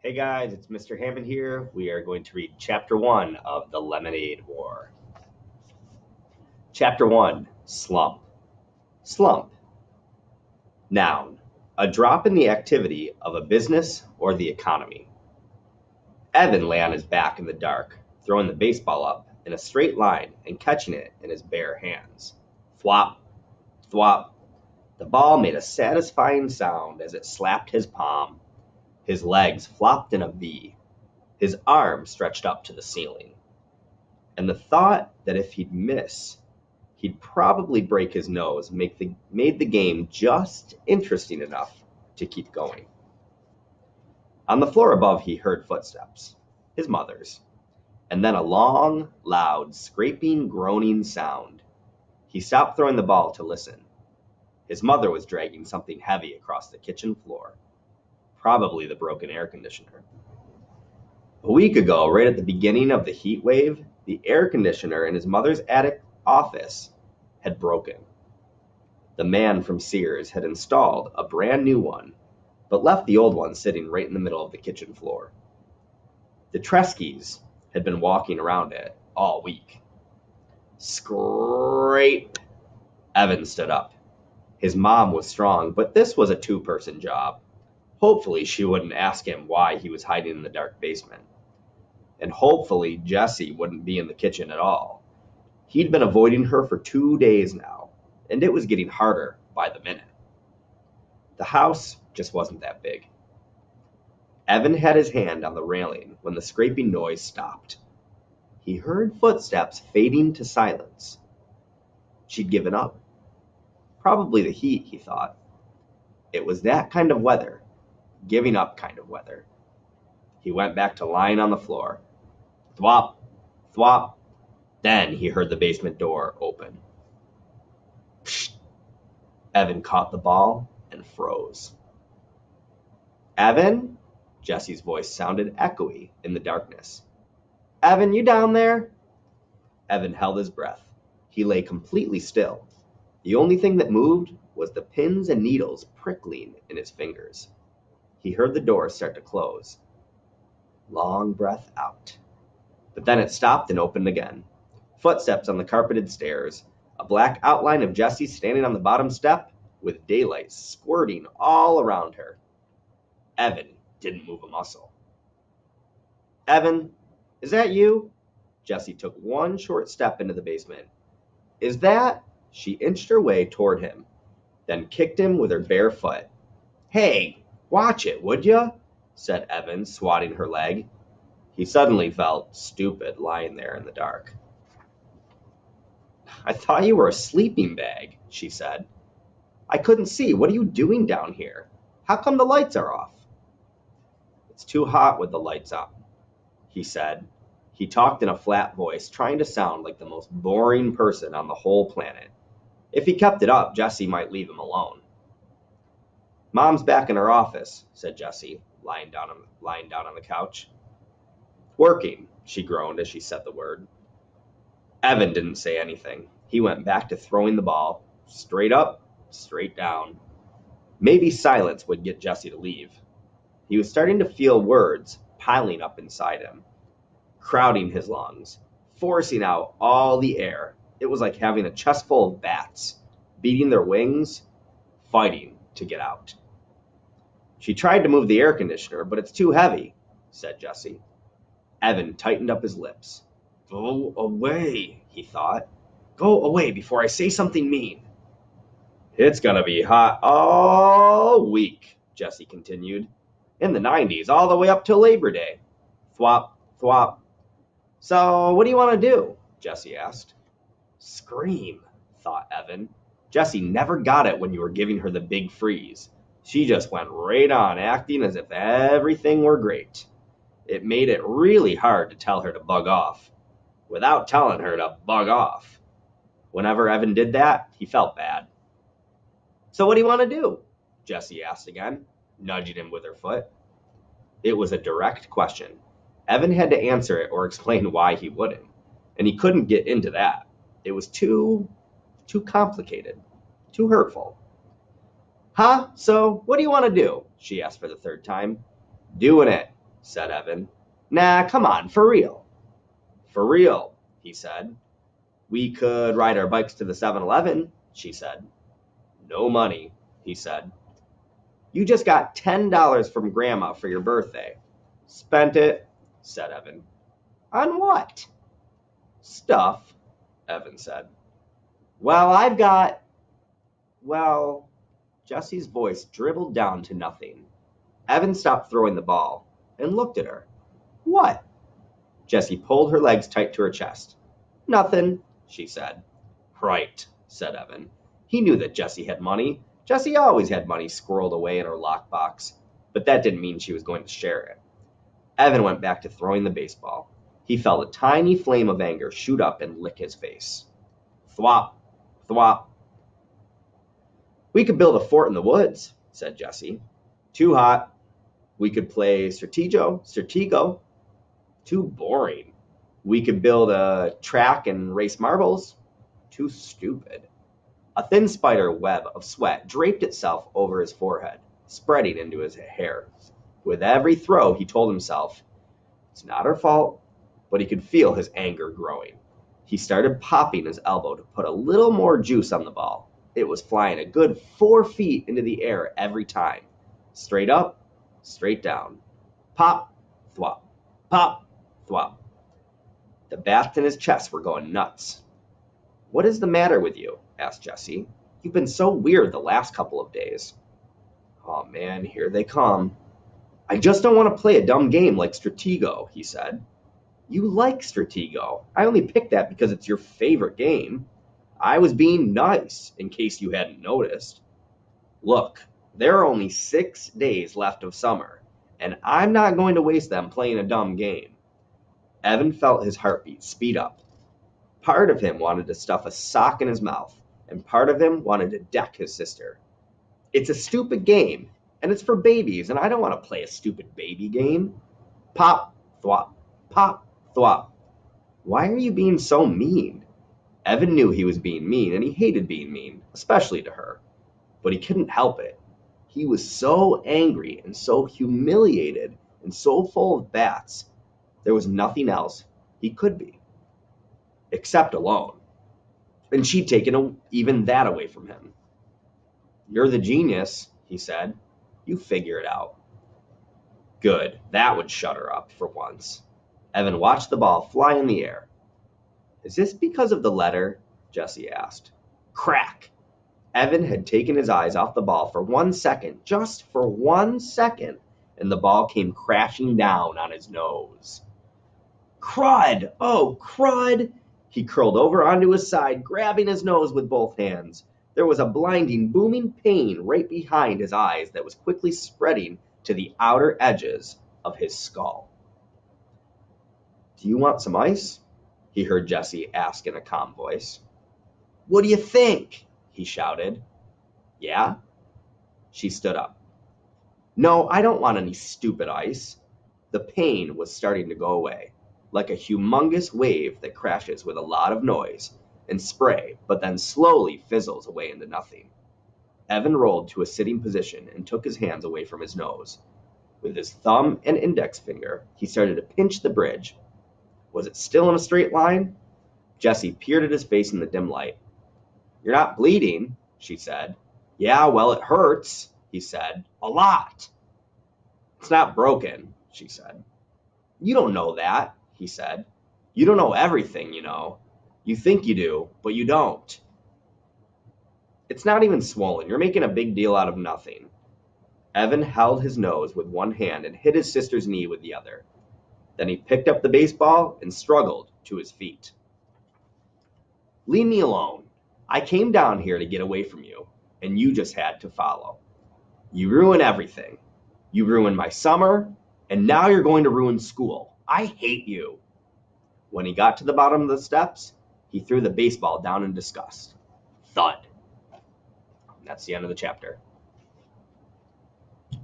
Hey guys, it's Mr. Hammond here. We are going to read Chapter 1 of The Lemonade War. Chapter 1 Slump. Slump. Noun. A drop in the activity of a business or the economy. Evan lay on his back in the dark, throwing the baseball up in a straight line and catching it in his bare hands. Thwop, thwop. The ball made a satisfying sound as it slapped his palm. His legs flopped in a V. His arm stretched up to the ceiling. And the thought that if he'd miss, he'd probably break his nose made the game just interesting enough to keep going. On the floor above, he heard footsteps, his mother's, and then a long, loud, scraping, groaning sound. He stopped throwing the ball to listen. His mother was dragging something heavy across the kitchen floor, probably the broken air conditioner. A week ago, right at the beginning of the heat wave, the air conditioner in his mother's attic office had broken. The man from Sears had installed a brand new one, but left the old one sitting right in the middle of the kitchen floor. The Treskys had been walking around it all week. Scrape! Evan stood up. His mom was strong, but this was a two-person job. Hopefully she wouldn't ask him why he was hiding in the dark basement. And hopefully Jessie wouldn't be in the kitchen at all. He'd been avoiding her for 2 days now, and it was getting harder by the minute. The house just wasn't that big. Evan had his hand on the railing when the scraping noise stopped. He heard footsteps fading to silence. She'd given up. Probably the heat, he thought. It was that kind of weather, giving up kind of weather. He went back to lying on the floor. Thwop, thwop. Then he heard the basement door open. Psst. Evan caught the ball and froze. Evan? Jessie's voice sounded echoey in the darkness. Evan, you down there? Evan held his breath. He lay completely still. The only thing that moved was the pins and needles prickling in his fingers. He heard the door start to close. Long breath out. But then it stopped and opened again. Footsteps on the carpeted stairs. A black outline of Jessie standing on the bottom step with daylight squirting all around her. Evan didn't move a muscle. Evan, is that you? Jessie took one short step into the basement. Is that? She inched her way toward him, then kicked him with her bare foot. Hey, watch it, would ya? Said Evan, swatting her leg. He suddenly felt stupid lying there in the dark. I thought you were a sleeping bag, she said. I couldn't see. What are you doing down here? How come the lights are off? It's too hot with the lights up, he said. He talked in a flat voice, trying to sound like the most boring person on the whole planet. If he kept it up, Jessie might leave him alone. Mom's back in her office, said Jessie, lying down on the couch. Working, she groaned as she said the word. Evan didn't say anything. He went back to throwing the ball, straight up, straight down. Maybe silence would get Jessie to leave. He was starting to feel words piling up inside him, crowding his lungs, forcing out all the air. It was like having a chest full of bats, beating their wings, fighting to get out. She tried to move the air conditioner, but it's too heavy, said Jessie. Evan tightened up his lips. Go away, he thought. Go away before I say something mean. It's gonna be hot all week, Jessie continued. In the 90s, all the way up till Labor Day. Thwop, thwop. So, what do you want to do? Jessie asked. Scream, thought Evan. Jessie never got it when you were giving her the big freeze. She just went right on acting as if everything were great. It made it really hard to tell her to bug off, without telling her to bug off. Whenever Evan did that, he felt bad. So what do you want to do? Jessie asked again, nudging him with her foot. It was a direct question. Evan had to answer it or explain why he wouldn't, and he couldn't get into that. It was too complicated, too hurtful. Huh? So what do you want to do? She asked for the third time. Doing it, said Evan. Nah, come on, for real. For real, he said. We could ride our bikes to the 7-Eleven, she said. No money, he said. You just got $10 from Grandma for your birthday. Spent it, said Evan. On what? Stuff, Evan said. Well, Jesse's voice dribbled down to nothing. Evan stopped throwing the ball and looked at her. What? Jessie pulled her legs tight to her chest. Nothing, she said. Right, said Evan. He knew that Jessie had money. Jessie always had money squirreled away in her lockbox, but that didn't mean she was going to share it. Evan went back to throwing the baseball. He felt a tiny flame of anger shoot up and lick his face. Thwop, thwop. We could build a fort in the woods, said Jessie. Too hot. We could play Stratego. Too boring. We could build a track and race marbles. Too stupid. A thin spider web of sweat draped itself over his forehead, spreading into his hair. With every throw, he told himself, it's not her fault, but he could feel his anger growing. He started popping his elbow to put a little more juice on the ball. It was flying a good 4 feet into the air every time. Straight up, straight down. Pop, thwop, pop, thwop. The bats in his chest were going nuts. What is the matter with you? Asked Jessie. You've been so weird the last couple of days. Oh man, here they come. I just don't want to play a dumb game like Stratego, he said. You like Stratego. I only picked that because it's your favorite game. I was being nice, in case you hadn't noticed. Look, there are only 6 days left of summer, and I'm not going to waste them playing a dumb game. Evan felt his heartbeat speed up. Part of him wanted to stuff a sock in his mouth, and part of him wanted to deck his sister. It's a stupid game, and it's for babies, and I don't want to play a stupid baby game. Pop, thwop, pop, thwop. Why are you being so mean? Evan knew he was being mean, and he hated being mean, especially to her. But he couldn't help it. He was so angry and so humiliated and so full of bats. There was nothing else he could be, except alone. And she'd taken even that away from him. You're the genius, he said. You figure it out. Good, that would shut her up for once. Evan watched the ball fly in the air. Is this because of the letter? Jessie asked. Crack! Evan had taken his eyes off the ball for 1 second, just for 1 second, and the ball came crashing down on his nose. Crud! Oh, crud! He curled over onto his side, grabbing his nose with both hands. There was a blinding, booming pain right behind his eyes that was quickly spreading to the outer edges of his skull. Do you want some ice? He heard Jessie ask in a calm voice. What do you think? He shouted. Yeah? She stood up. No, I don't want any stupid ice. The pain was starting to go away, like a humongous wave that crashes with a lot of noise and spray, but then slowly fizzles away into nothing. Evan rolled to a sitting position and took his hands away from his nose. With his thumb and index finger, he started to pinch the bridge. Was it still in a straight line? Jessie peered at his face in the dim light. You're not bleeding, she said. Yeah, well, it hurts, he said. A lot. It's not broken, she said. You don't know that, he said. You don't know everything, you know. You think you do, but you don't. It's not even swollen. You're making a big deal out of nothing. Evan held his nose with one hand and hit his sister's knee with the other. Then he picked up the baseball and struggled to his feet. Leave me alone. I came down here to get away from you, and you just had to follow. You ruin everything. You ruined my summer, and now you're going to ruin school. I hate you. When he got to the bottom of the steps, he threw the baseball down in disgust. Thud. And that's the end of the chapter.